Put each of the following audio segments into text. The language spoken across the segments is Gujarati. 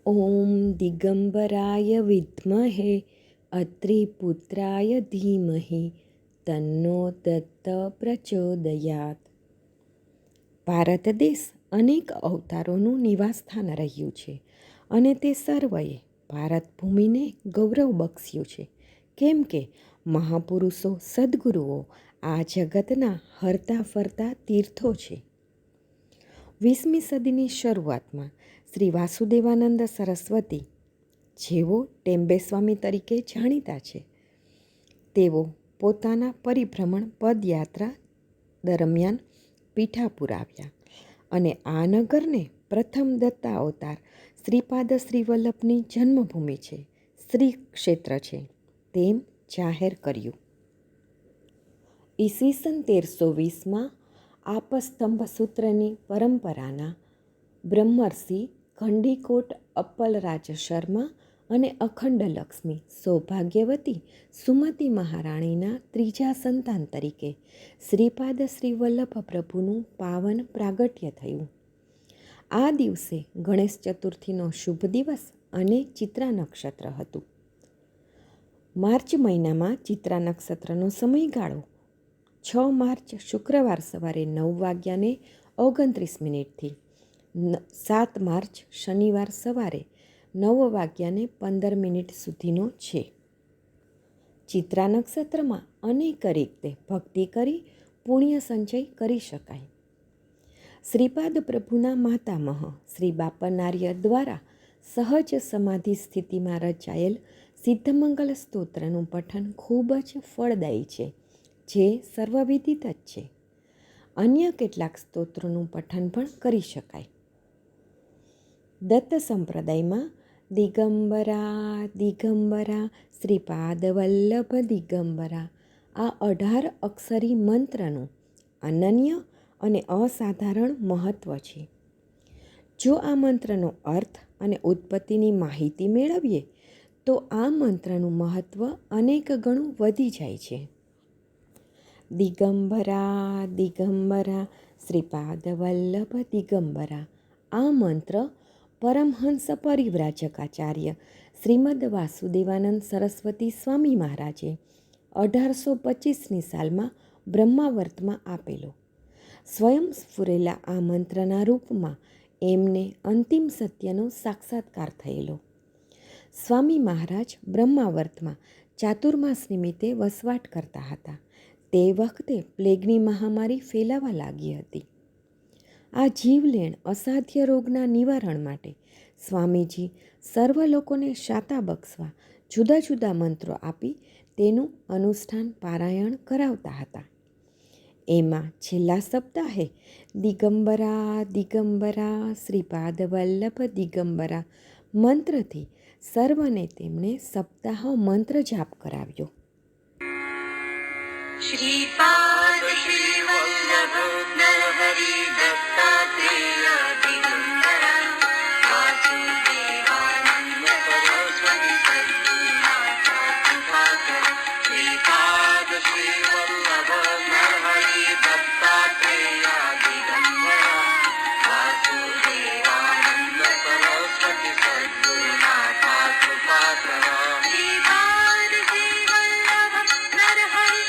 ઓમ દિગંબરાય વિદ્મહે અત્રિપુત્રાય ધીમહિ તન્નો દત્ત પ્રચોદયાત. ભારત દેશ અનેક અવતારોનું નિવાસસ્થાન રહ્યું છે અને તે સર્વએ ભારત ભૂમિને ગૌરવ બક્ષ્યું છે. કેમ કે મહાપુરુષો સદ્ગુરુઓ આ જગતના હરતા ફરતા તીર્થો છે. 20મી સદીની શરૂઆતમાં શ્રી વાસુદેવાનંદ સરસ્વતી, જેઓ ટેમ્બેસ્વામી તરીકે જાણીતા છે, તેઓ પોતાના પરિભ્રમણ પદયાત્રા દરમિયાન પીઠાપુર આવ્યા અને આ નગરને પ્રથમ દત્તા અવતાર શ્રીપાદ શ્રીવલ્લભની જન્મભૂમિ છે, શ્રી ક્ષેત્ર છે, તેમ જાહેર કર્યું. ઈસવીસન 1320માં આપસ્તંભ સૂત્રની પરંપરાના બ્રહ્મર્ષિ ઘંડીકોટ અપ્પલરાજ શર્મા અને અખંડ લક્ષ્મી સૌભાગ્યવતી સુમતી મહારાણીના ત્રીજા સંતાન તરીકે શ્રીપાદ શ્રીવલ્લભ પ્રભુનું પાવન પ્રાગટ્ય થયું. આ દિવસે ગણેશ ચતુર્થીનો શુભ દિવસ અને ચિત્રા નક્ષત્ર હતું. માર્ચ મહિનામાં ચિત્રા નક્ષત્રનો સમયગાળો 6 માર્ચ શુક્રવાર સવારે 9:29 7 માર્ચ શનિવાર સવારે 9:15 સુધીનો છે. ચિત્રા નક્ષત્રમાં અનેક રીતે ભક્તિ કરી પુણ્ય સંચય કરી શકાય. શ્રીપાદ પ્રભુના માતામહ શ્રી બાપનાર્ય દ્વારા સહજ સમાધિ સ્થિતિમાં રચાયેલ સિદ્ધમંગલ સ્તોત્રનું પઠન ખૂબ જ ફળદાયી છે, જે સર્વવિદિત જ છે. અન્ય કેટલાક સ્તોત્રોનું પઠન પણ કરી શકાય. દત્ત સંપ્રદાયમાં દિગંબરા દિગંબરા શ્રીપાદ વલ્લભ દિગંબરા આ 18 અક્ષરી મંત્રનું અનન્ય અને અસાધારણ મહત્ત્વ છે. જો આ મંત્રનો અર્થ અને ઉત્પત્તિની માહિતી મેળવીએ તો આ મંત્રનું મહત્ત્વ અનેક ગણું વધી જાય છે. દિગંબરા દિગંબરા શ્રીપાદ વલ્લભ દિગંબરા આ મંત્ર પરમહંસ પરિવ્રાજકાચાર્ય શ્રીમદ વાસુદેવાનંદ સરસ્વતી સ્વામી મહારાજે 1825ની સાલમાં બ્રહ્માવર્તમાં આપેલો. સ્વયં સ્ફુરેલા આ મંત્રના રૂપમાં એમને અંતિમ સત્યનો સાક્ષાત્કાર થયેલો. સ્વામી મહારાજ બ્રહ્માવર્તમાં ચાતુર્માસ નિમિત્તે વસવાટ કરતા હતા. તે વખતે પ્લેગની મહામારી ફેલાવા લાગી હતી. આ જીવલેણ અસાધ્ય રોગના નિવારણ માટે સ્વામીજી સર્વ લોકોને શાતા બક્ષવા જુદા જુદા મંત્રો આપી તેનું અનુષ્ઠાન પારાયણ કરાવતા હતા. એમાં છેલ્લા સપ્તાહે દિગંબરા દિગંબરા શ્રીપાદ વલ્લભ દિગંબરા મંત્રથી સર્વને તેમણે સપ્તાહ મંત્ર જાપ કરાવ્યો. श्रीपाद श्रीवल्लभ नरहरि दत्तात्रेय दिगंबरा वासुदेवानंद सरस्वती सद्गुरुनाथा कृपाकर. श्रीपाद श्रीवल्लभ नरहरि दत्तात्रेय दिगंबरा वासुदेवानंद सरस्वती सद्गुरुनाथा कृपाकर. श्रीपाद श्रीवल्लभ नरहरि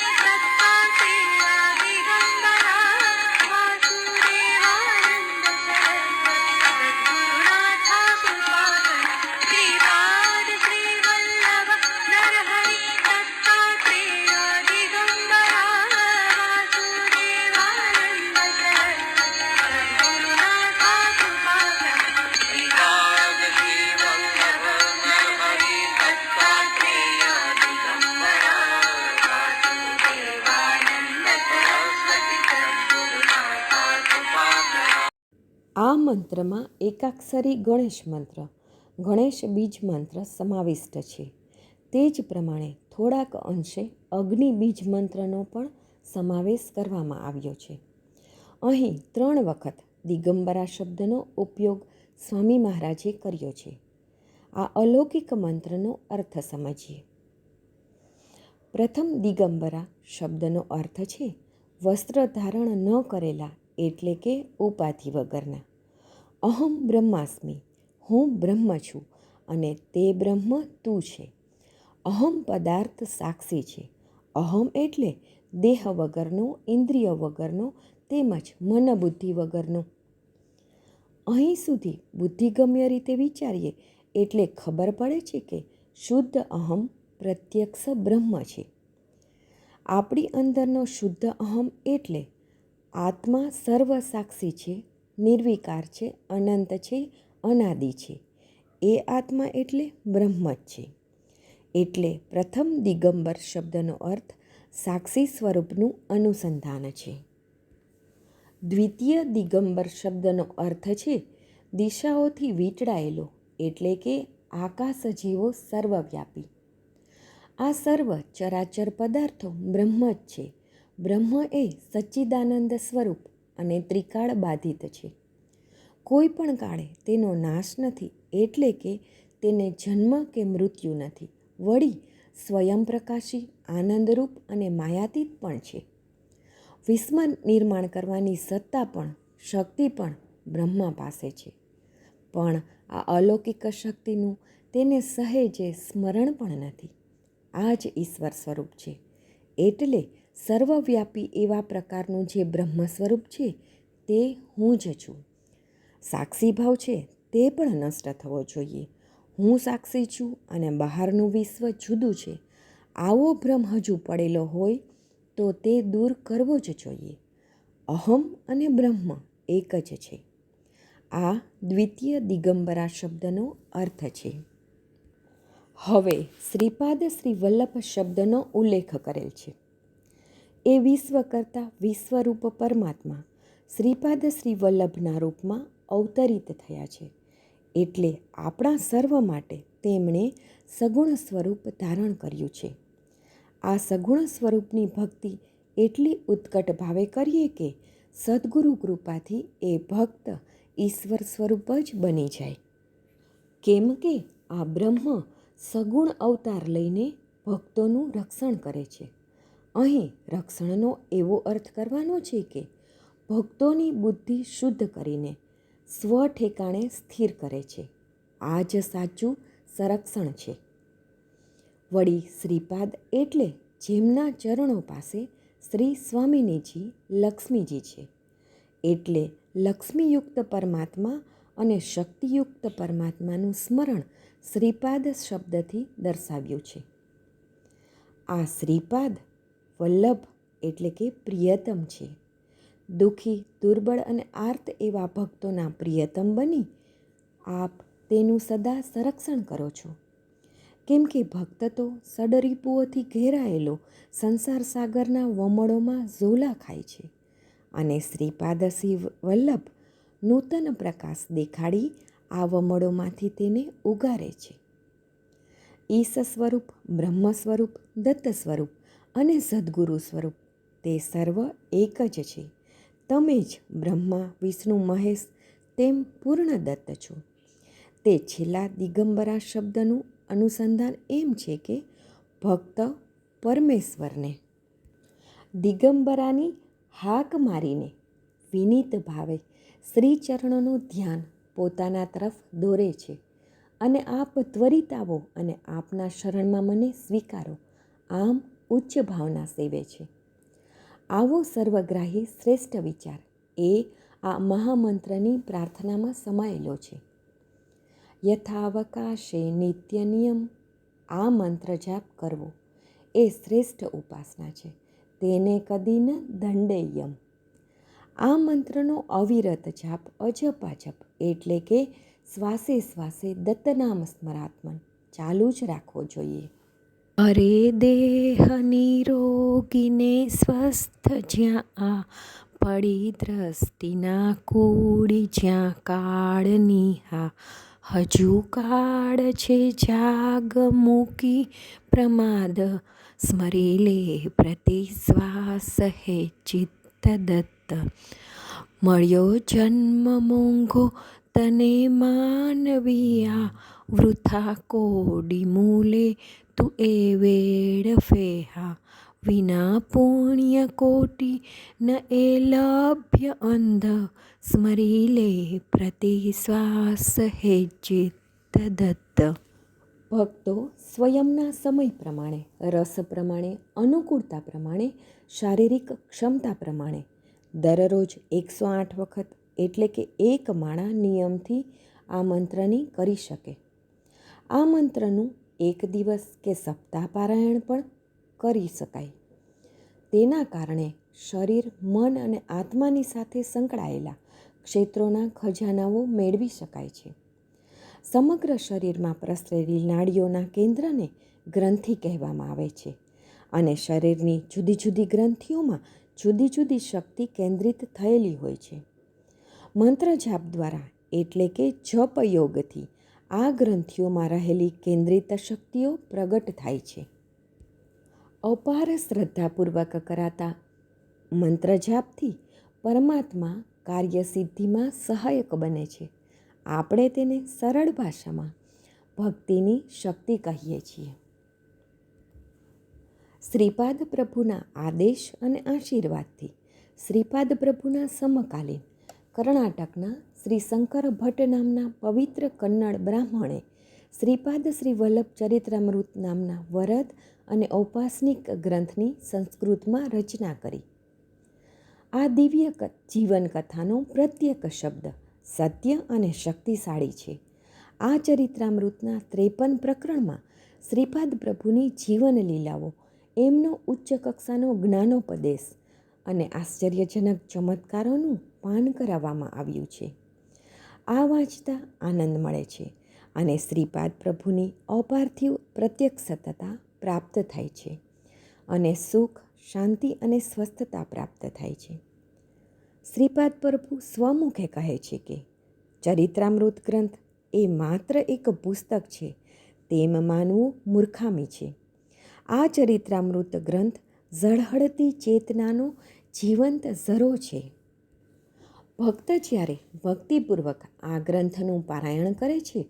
આ મંત્રમાં એકાક્ષરી ગણેશ મંત્ર, ગણેશ બીજ મંત્ર સમાવિષ્ટ છે. તે જ પ્રમાણે થોડાક અંશે અગ્નિ બીજ મંત્રનો પણ સમાવેશ કરવામાં આવ્યો છે. અહીં 3 વખત દિગંબરા શબ્દનો ઉપયોગ સ્વામી મહારાજે કર્યો છે. આ અલૌકિક મંત્રનો અર્થ સમજીએ. પ્રથમ દિગંબરા શબ્દનો અર્થ છે વસ્ત્ર ધારણ ન કરેલા, એટલે કે ઉપાધિ વગરના. અહમ બ્રહ્માસ્મિ, હું બ્રહ્મ છું અને તે બ્રહ્મ તું છે. અહમ પદાર્થ સાક્ષી છે. અહમ એટલે દેહ વગરનો, ઇન્દ્રિય વગરનો તેમજ મનબુદ્ધિ વગરનો. અહીં સુધી બુદ્ધિગમ્ય રીતે વિચારીએ એટલે ખબર પડે છે કે શુદ્ધ અહમ પ્રત્યક્ષ બ્રહ્મ છે. આપણી અંદરનો શુદ્ધ અહમ એટલે આત્મા સર્વસાક્ષી છે, નિર્વિકાર છે, અનંત છે, અનાદિ છે. એ આત્મા એટલે બ્રહ્મ જ છે. એટલે પ્રથમ દિગંબર શબ્દનો અર્થ સાક્ષી સ્વરૂપનું અનુસંધાન છે. દ્વિતીય દિગંબર શબ્દનો અર્થ છે દિશાઓથી વીંટળાયેલો, એટલે કે આકાશ જેવો સર્વવ્યાપી. આ સર્વ ચરાચર પદાર્થો બ્રહ્મ જ છે. બ્રહ્મ એ સચ્ચિદાનંદ સ્વરૂપ અને ત્રિકાળ બાધિત છે. કોઈ પણ કાળે તેનો નાશ નથી, એટલે કે તેને જન્મ કે મૃત્યુ નથી. વળી સ્વયં પ્રકાશી, આનંદરૂપ અને માયાતીત પણ છે. વિશ્વ નિર્માણ કરવાની સત્તા પણ, શક્તિ પણ બ્રહ્મા પાસે છે. પણ આ અલૌકિક શક્તિનું તેને સહેજે સ્મરણ પણ નથી. આ જ ઈશ્વર સ્વરૂપ છે. એટલે સર્વવ્યાપી એવા પ્રકારનું જે બ્રહ્મ સ્વરૂપ છે તે હું જ છું. સાક્ષી ભાવ છે તે પણ નષ્ટ થવો જોઈએ. હું સાક્ષી છું અને બહારનું વિશ્વ જુદું છે, આવો ભ્રમ હજુ પડેલો હોય તો તે દૂર કરવો જ જોઈએ. અહમ અને બ્રહ્મ એક જ છે. આ દ્વિતીય દિગંબરા શબ્દનો અર્થ છે. હવે શ્રીપાદ શ્રી વલ્લભ શબ્દનો ઉલ્લેખ કરેલ છે. એ વિશ્વ કરતાં વિશ્વરૂપ પરમાત્મા શ્રીપાદ શ્રી વલ્લભના રૂપમાં અવતરિત થયા છે. એટલે આપણા સર્વ માટે તેમણે સગુણ સ્વરૂપ ધારણ કર્યું છે. આ સગુણ સ્વરૂપની ભક્તિ એટલી ઉત્કટ ભાવે કરીએ કે સદ્ગુરુ કૃપાથી એ ભક્ત ઈશ્વર સ્વરૂપ જ બની જાય. કેમ કે આ બ્રહ્મ સગુણ અવતાર લઈને ભક્તોનું રક્ષણ કરે છે. અહીં રક્ષણનો એવો અર્થ કરવાનો છે કે ભક્તોની બુદ્ધિ શુદ્ધ કરીને સ્વ ઠેકાણે સ્થિર કરે છે. આ જ સાચું સંરક્ષણ છે. વળી શ્રીપાદ એટલે જેમના ચરણો પાસે શ્રી સ્વામિનીજી લક્ષ્મીજી છે. એટલે લક્ષ્મીયુક્ત પરમાત્મા અને શક્તિયુક્ત પરમાત્માનું સ્મરણ શ્રીપાદ શબ્દથી દર્શાવ્યું છે. આ શ્રીપાદ વલ્લભ એટલે કે પ્રિયતમ છે. દુઃખી, દુર્બળ અને આર્ત એવા ભક્તોના પ્રિયતમ બની આપ તેનું સદા સંરક્ષણ કરો છો. કેમ કે ભક્ત તો સડરીપુઓથી ઘેરાયેલો સંસાર સાગરના વમળોમાં ઝોલા ખાય છે અને શ્રીપાદ શ્રી વલ્લભ નૂતન પ્રકાશ દેખાડી આ વમળોમાંથી તેને ઉગારે છે. ઈશ સ્વરૂપ, બ્રહ્મ સ્વરૂપ, દત્ત સ્વરૂપ અને સદ્ગુરુ સ્વરૂપ તે સર્વ એક જ છે. તમે જ બ્રહ્મા, વિષ્ણુ, મહેશ તેમ પૂર્ણ દત્ત છો. તે છેલ્લા દિગંબરા શબ્દનું અનુસંધાન એમ છે કે ભક્ત પરમેશ્વરને દિગંબરાની હાક મારીને વિનીત ભાવે શ્રીચરણોનું ધ્યાન પોતાના તરફ દોરે છે અને આપ ત્વરિત આવો અને આપના શરણમાં મને સ્વીકારો, આમ ઉચ્ચ ભાવના સેવે છે. આવો સર્વગ્રાહી શ્રેષ્ઠ વિચાર એ આ મહામંત્રની પ્રાર્થનામાં સમાયેલો છે. યથાવકાશે નિત્ય નિયમ આ મંત્ર જાપ કરવો એ શ્રેષ્ઠ ઉપાસના છે. તેને કદી ન દંડેયમ. આ મંત્રનો અવિરત જાપ અજપાજપ એટલે કે શ્વાસે શ્વાસે દત્તનામ સ્મરાત્મન ચાલુ જ રાખવો જોઈએ. અરે દેહ નિરોગીને સ્વસ્થ જ્યાં આ પડી દ્રષ્ટિના કૂડી જ્યાં કાળની હજુ કાળ છે જાગ મૂકી પ્રમાદ સ્મરી લે પ્રતિ શ્વાસ હે ચિત્ત દત્ત. મળ્યો જન્મ મોંઘો તને માનવીયા વૃથા કોડી મૂલે તું એ વેડ ફેહા વિના પુણ્ય કોટી ન એ લભ્ય અંધ સ્મરી લે પ્રતિ શ્વાસ હે ચિત્ત દત્ત. ભક્તો સ્વયંના સમય પ્રમાણે, રસ પ્રમાણે, અનુકૂળતા પ્રમાણે, શારીરિક ક્ષમતા પ્રમાણે દરરોજ 108 વખત એટલે કે એક માળા નિયમથી આ મંત્રની કરી શકે. આ મંત્રનું એક દિવસ કે સપ્તાહ પારાયણ પણ કરી શકાય. તેના કારણે શરીર, મન અને આત્માની સાથે સંકળાયેલા ક્ષેત્રોના ખજાનાઓ મેળવી શકાય છે. સમગ્ર શરીરમાં પ્રસરેલી નાડીઓના કેન્દ્રને ગ્રંથિ કહેવામાં આવે છે અને શરીરની જુદી જુદી ગ્રંથિઓમાં જુદી જુદી શક્તિ કેન્દ્રિત થયેલી હોય છે. મંત્ર જાપ દ્વારા એટલે કે જપ યોગથી આ ગ્રંથિઓમાં રહેલી કેન્દ્રિત શક્તિઓ પ્રગટ થાય છે. અપાર શ્રદ્ધાપૂર્વક કરાતા મંત્ર જાપથી પરમાત્મા કાર્યસિદ્ધિમાં સહાયક બને છે. આપણે તેને સરળ ભાષામાં ભક્તિની શક્તિ કહીએ છીએ. શ્રીપાદ પ્રભુના આદેશ અને આશીર્વાદથી શ્રીપાદ પ્રભુના સમકાલીન કર્ણાટકના શ્રી શંકર ભટ્ટ નામના પવિત્ર કન્નડ બ્રાહ્મણે શ્રીપાદ શ્રી વલ્લભ ચરિત્રામૃત નામના વરદ અને ઔપાસનિક ગ્રંથની સંસ્કૃતમાં રચના કરી. આ દિવ્ય જીવન કથાનો પ્રત્યેક શબ્દ સત્ય અને શક્તિશાળી છે. આ ચરિત્રામૃતના 53 પ્રકરણમાં શ્રીપાદ પ્રભુની જીવન લીલાઓ, એમનો ઉચ્ચ કક્ષાનો જ્ઞાનોપદેશ અને આશ્ચર્યજનક ચમત્કારોનું પાન કરાવવામાં આવ્યું છે. આ વાંચતા આનંદ મળે છે અને શ્રીપાદ પ્રભુની અપાર્થિવ પ્રત્યક્ષતા પ્રાપ્ત થાય છે અને સુખ, શાંતિ અને સ્વસ્થતા પ્રાપ્ત થાય છે. શ્રીપાદ પ્રભુ સ્વમુખે કહે છે કે ચરિત્રામૃત ગ્રંથ એ માત્ર એક પુસ્તક છે તેમ માનવું મૂર્ખામી છે. આ ચરિત્રામૃત ગ્રંથ ઝળહળતી ચેતનાનો જીવંત ઝરો છે. ભક્ત જ્યારે ભક્તિપૂર્વક આ ગ્રંથનું પારાયણ કરે છે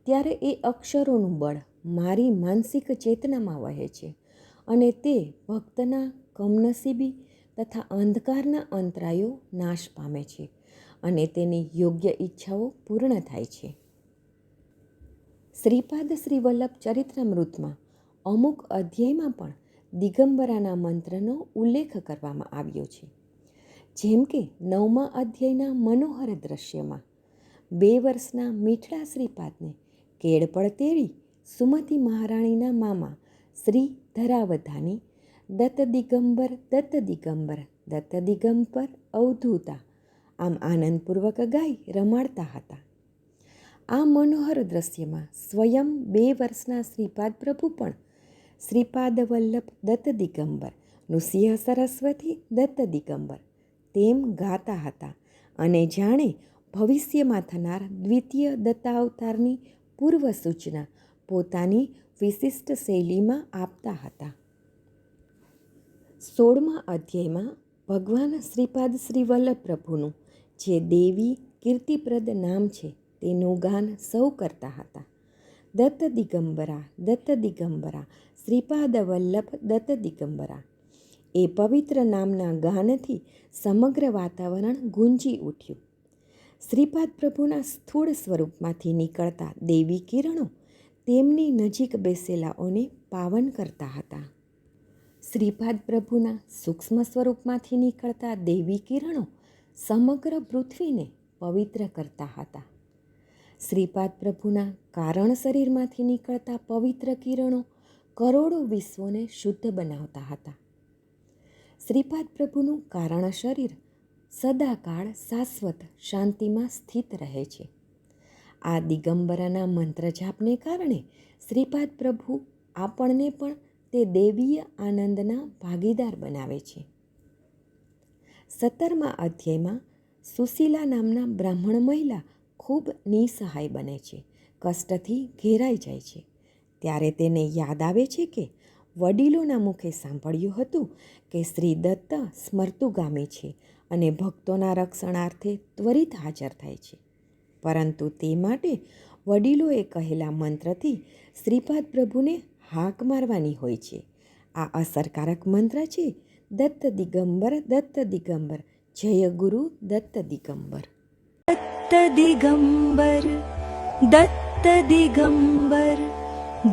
ત્યારે એ અક્ષરોનું બળ મારી માનસિક ચેતનામાં વહે છે અને તે ભક્તના કમનસીબી તથા અંધકારના અંતરાયો નાશ પામે છે અને તેની યોગ્ય ઈચ્છાઓ પૂર્ણ થાય છે. શ્રીપાદ શ્રી વલ્લભ ચરિત્રામૃતમાં અમુક અધ્યાયમાં પણ દિગંબરાના મંત્રનો ઉલ્લેખ કરવામાં આવ્યો છે. જેમ કે 9મા અધ્યાયના મનોહર દ્રશ્યમાં 2 વર્ષના મીઠડા શ્રીપાદને કેળપળ તેડી સુમતી મહારાણીના મામા શ્રી ધરાવધાની દત્ત દિગંબર દત્ત દિગંબર દત્ત દિગંબર અવધૂતા આમ આનંદપૂર્વક ગાઈ રમાડતા હતા. આ મનોહર દ્રશ્યમાં સ્વયં 2 વર્ષના શ્રીપાદ પ્રભુ પણ શ્રીપાદ વલ્લભ દત્ત દિગંબર નૃસિંહ સરસ્વતી દત્ત દિગંબર તેમ ગાતા હતા અને જાણે ભવિષ્યમાં થનાર દ્વિતીય દત્તાવતારની પૂર્વ સૂચના પોતાની વિશિષ્ટ શૈલીમાં આપતા હતા. 16મા અધ્યાયમાં ભગવાન શ્રીપાદ શ્રી વલ્લભ પ્રભુનું જે દેવી કીર્તિપ્રદ નામ છે તેનું ગાન સૌ કરતા હતા. દત્ત દિગંબરા દત્ત દિગંબરા શ્રીપાદ વલ્લભ દત્ત દિગંબરા એ પવિત્ર નામના ગાનથી સમગ્ર વાતાવરણ ગુંજી ઉઠ્યું. શ્રીપાદ પ્રભુના સ્થૂળ સ્વરૂપમાંથી નીકળતા દેવી કિરણો તેમની નજીક બેસેલાઓને પાવન કરતા હતા. શ્રીપાદ પ્રભુના સૂક્ષ્મ સ્વરૂપમાંથી નીકળતા દેવી કિરણો સમગ્ર પૃથ્વીને પવિત્ર કરતા હતા. શ્રીપાદ પ્રભુના કારણ શરીરમાંથી નીકળતા પવિત્ર કિરણો કરોડો વિશ્વોને શુદ્ધ બનાવતા હતા. શ્રીપાદ પ્રભુનું કારણ શરીર સદાકાળ શાશ્વત શાંતિમાં સ્થિત રહે છે. આ દિગંબરાના મંત્ર જાપને કારણે શ્રીપાદ પ્રભુ આપણને પણ તે દૈવીય આનંદના ભાગીદાર બનાવે છે. 17મા અધ્યાયમાં સુશીલા નામના બ્રાહ્મણ મહિલા ખૂબ નિસહાય બને છે, કષ્ટથી ઘેરાઈ જાય છે. ત્યારે તેને યાદ આવે છે કે વડીલોના મુખે સાંભળ્યું હતું કે શ્રી દત્ત સ્મર્તુગામી છે અને ભક્તોના રક્ષણાર્થે ત્વરિત હાજર થાય છે. પરંતુ તે માટે વડીલોએ કહેલા મંત્રથી શ્રીપાદ પ્રભુને હાક મારવાની હોય છે. આ અસરકારક મંત્ર છે, દત્ત દિગંબર દત્ત દિગંબર, જય ગુરુ દત્ત દિગંબર. દત્ત દિગંબર દત્ત દિગંબર,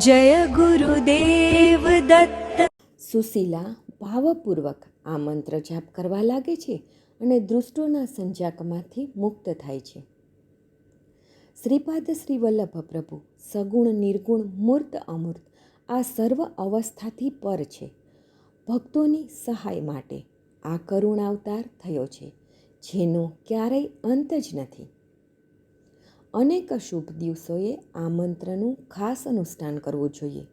જય ગુરુદેવ દત્ત. સુશીલા ભાવપૂર્વક આ મંત્ર જાપ કરવા લાગે છે અને દૃષ્ટોના સંજાકમાંથી મુક્ત થાય છે. શ્રીપાદ શ્રી વલ્લભ પ્રભુ સગુણ નિર્ગુણ મૂર્ત અમૂર્ત આ સર્વ અવસ્થાથી પર છે. ભક્તોની સહાય માટે આ કરુણ અવતાર થયો છે, જેનો ક્યારેય અંત જ નથી. અનેક શુભ દિવસોએ આ મંત્રનું ખાસ અનુષ્ઠાન કરવું જોઈએ,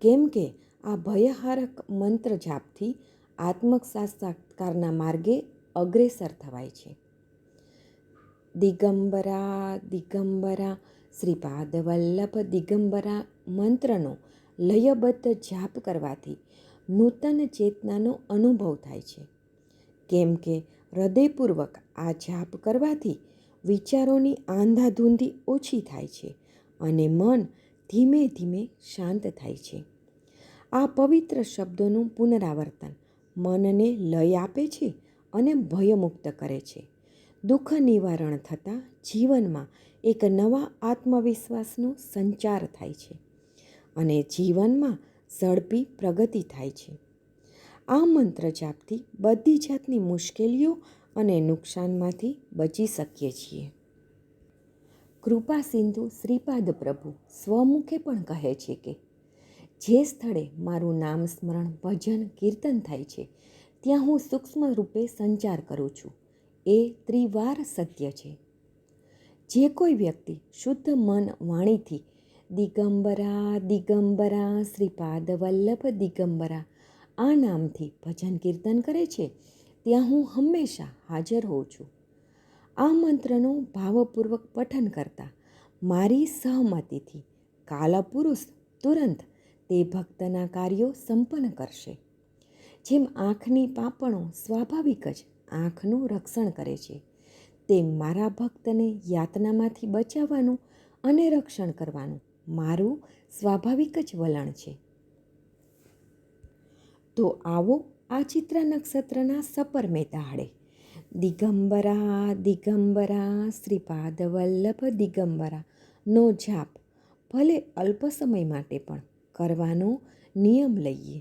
કેમ કે આ ભયહારક મંત્ર જાપથી આત્મસાક્ષાત્કારના માર્ગે અગ્રેસર થવાય છે. દિગંબરા દિગંબરા શ્રીપાદ વલ્લભ દિગંબરા મંત્રનો લયબદ્ધ જાપ કરવાથી નૂતન ચેતનાનો અનુભવ થાય છે, કેમ કે હૃદયપૂર્વક આ જાપ કરવાથી વિચારોની આંધાધૂંધી ઓછી થાય છે અને મન ધીમે ધીમે શાંત થાય છે. આ પવિત્ર શબ્દોનું પુનરાવર્તન મનને લય આપે છે અને ભયમુક્ત કરે છે. દુઃખ નિવારણ થતાં જીવનમાં એક નવા આત્મવિશ્વાસનો સંચાર થાય છે અને જીવનમાં ઝડપી પ્રગતિ થાય છે. આ મંત્ર જાપથી બધી જાતની મુશ્કેલીઓ અને નુકસાનમાંથી બચી શકીએ છીએ. કૃપા સિંધુ શ્રીપાદ પ્રભુ સ્વમુખે પણ કહે છે કે જે સ્થળે મારું નામ સ્મરણ ભજન કીર્તન થાય છે, ત્યાં હું સૂક્ષ્મ રૂપે સંચાર કરું છું. એ ત્રિવાર સત્ય છે. જે કોઈ વ્યક્તિ શુદ્ધ મન વાણીથી દિગંબરા દિગંબરા શ્રીપાદ વલ્લભ દિગંબરા આ નામથી ભજન કીર્તન કરે છે, ત્યાં હું હંમેશા હાજર હોઉં છું. આ મંત્રનું ભાવપૂર્વક પઠન કરતાં મારી સહમતિથી કાલપુરુષ તુરંત તે ભક્તના કાર્યો સંપન્ન કરશે. જેમ આંખની પાંપણો સ્વાભાવિક જ આંખનું રક્ષણ કરે છે, તેમ મારા ભક્તને યાતનામાંથી બચાવવાનું અને રક્ષણ કરવાનું મારું સ્વાભાવિક જ વલણ છે. તો આવો આ ચિત્રા નક્ષત્રના સપરમે દાડે દિગંબરા દિગંબરા શ્રીપાદ વલ્લભ દિગંબરા નો જાપ ભલે અલ્પ સમય માટે પણ કરવાનો નિયમ લઈએ.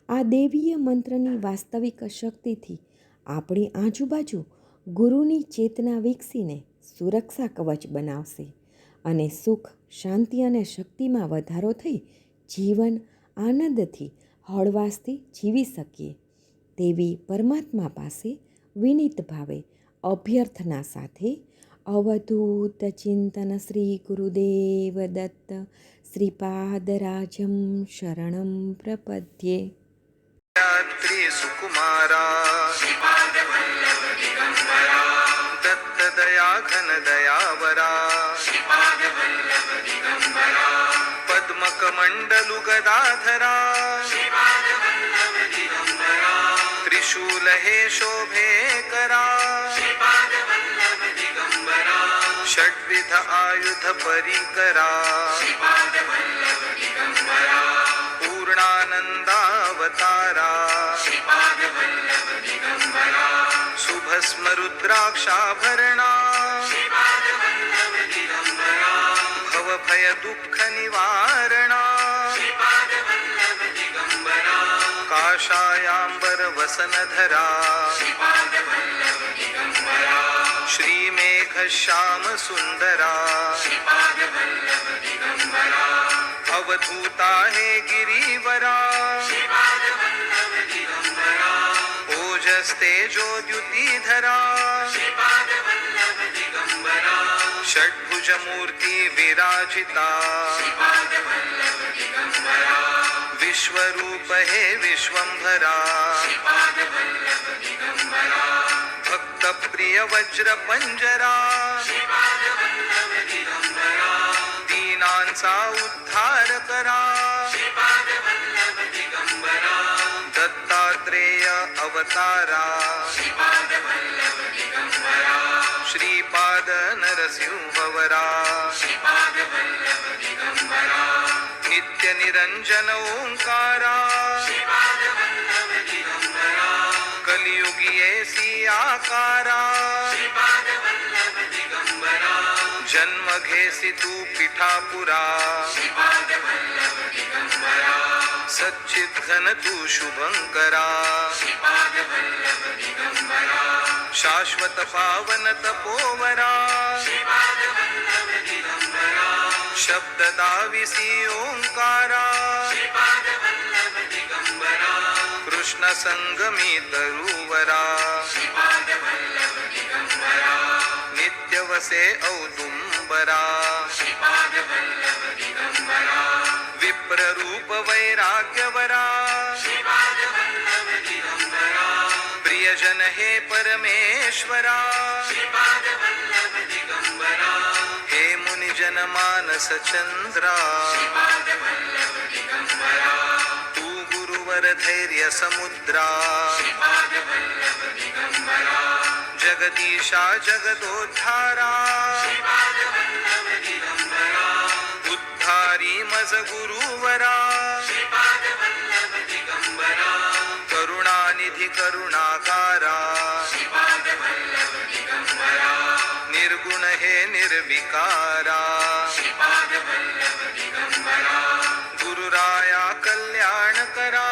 આ દૈવીય મંત્રની વાસ્તવિક શક્તિથી આપણી આજુબાજુ ગુરુની ચેતના વિકસીને સુરક્ષા કવચ બનાવશે અને સુખ શાંતિ અને શક્તિમાં વધારો થઈ જીવન આનંદથી હળવાશથી જીવી શકીએ તેવી પરમાત્મા પાસે વિનીત ભાવે અભ્યર્થના સાથે અવધૂત ચિંતન શ્રી ગુરુદેવ દત્ત શ્રીપાદરાજમ શરણમ પ્રપદ્યે. સુકુમારા દત્ત દયા ઘન દયાવરા પદ્મક મંડલુ ગદાધરા ત્રિશૂલ હે શોભે કરા ષડ્વિધ આયુધ પરિકરા પૂર્ણાનંદાવતારા શુભસ્મ રુદ્રાક્ષાભરણા ભવભય દુઃખ નિવારણા કાષાયાંબર વસનધરા શ્રી મેઘ શ્યામ સુંદરા અવધૂતા હે ગિરિવરા ઓજસ તેજો દ્યુતિધરા ષડભુજ મૂર્તિ વિરાજિતા વિશ્વરૂપ હે વિશ્વંભરા ભક્ત પ્રિય વજ્ર પંજરા દીનાન સા ઉદ્ધાર કરા દત્તાત્રેય અવતારા શ્રીપાદ નરસિંહવરા નિત્ય नित्य निरंजन ओंकारा कलियुगी ऐसी आकारा जन्म घेसी तू पिठापुरा सच्चित घन तू शुभंकरा शाश्वत पावन तपोवरा शब्द दाविसी ओंकारा कृष्ण संगमी तरुवरा नित्य वसे औदुंबरा विप्र रूप वैराग्यवरा प्रियजन हे परमेश्वरा हे मुनिजन मानस चंद्रा तू गुरुवर धैर्य समुद्रा जगदीशा जगदोद्धारा उद्धारी मज गुरुवरा करुणानिधी करुणाकारा निर्गुण हे निर्विकारा गुरुराया कल्याण करा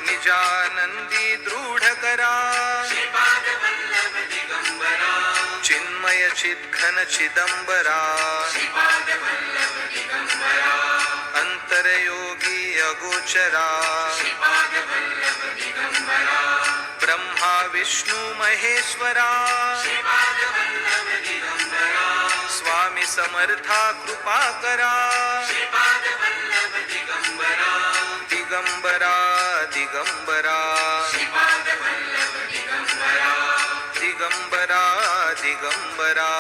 निजानंदी दृढ करा चिन्मय चिद्घन चिदंबरा अंतरयोगी अगोचरा ब्रह्मा विष्णु महेश्वरा स्वामी समर्था कृपा करा दिगंबरा दिगंबरा दिगंबरा दिगंबरा